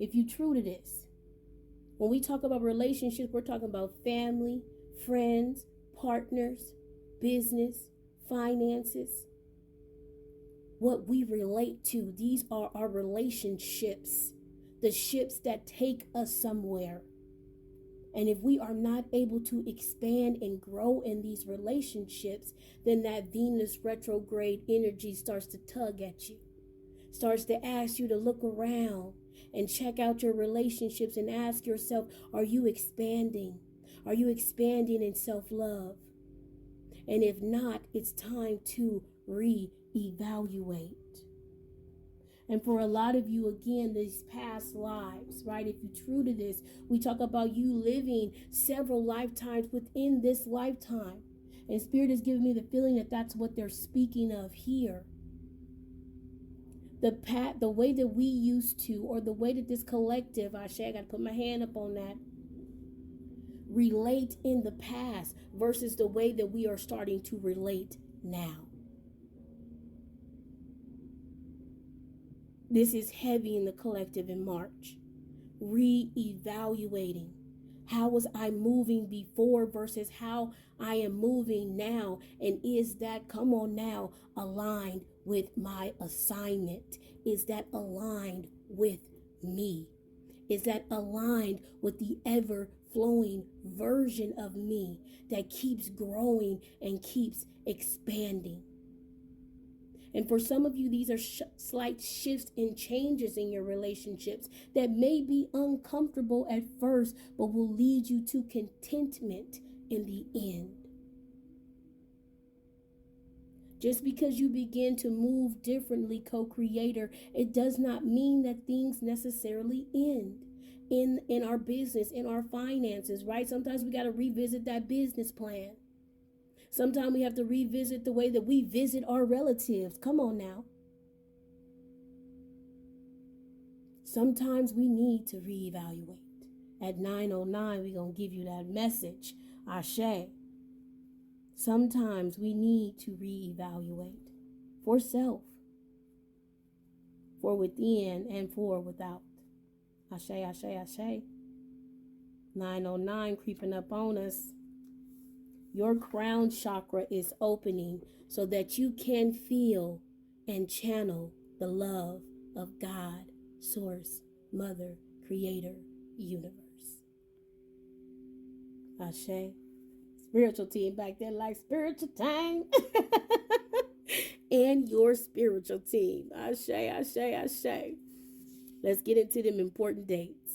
if you true to this. When we talk about relationships, we're talking about family, friends, partners, business, finances, what we relate to. These are our relationships, the ships that take us somewhere. And if we are not able to expand and grow in these relationships, then that Venus retrograde energy starts to tug at you, starts to ask you to look around and check out your relationships and ask yourself, are you expanding? Are you expanding in self-love? And if not, it's time to reevaluate. And for a lot of you, again, these past lives, right? If you're true to this, we talk about you living several lifetimes within this lifetime. And Spirit has given me the feeling that that's what they're speaking of here. The way that we used to, or the way that this collective, I got to put my hand up on that, relate in the past versus the way that we are starting to relate now. This is heavy in the collective in March. Reevaluating. How was I moving before versus how I am moving now? And is that, come on now, aligned with my assignment? Is that aligned with me? Is that aligned with the ever-flowing version of me that keeps growing and keeps expanding? And for some of you, these are slight shifts and changes in your relationships that may be uncomfortable at first, but will lead you to contentment in the end. Just because you begin to move differently, co-creator, it does not mean that things necessarily end in our business, in our finances, right? Sometimes we got to revisit that business plan. Sometimes we have to revisit the way that we visit our relatives. Come on now. Sometimes we need to reevaluate. At 9:09, we're going to give you that message. Ashe. Sometimes we need to reevaluate for self, for within, and for without. Ashe, ashe, ashe. 9:09 creeping up on us. Your crown chakra is opening so that you can feel and channel the love of God, Source, Mother, Creator, Universe. Ashe. Spiritual team back there like spiritual time. And your spiritual team. Ashe, ashe, ashe. Let's get into them important dates.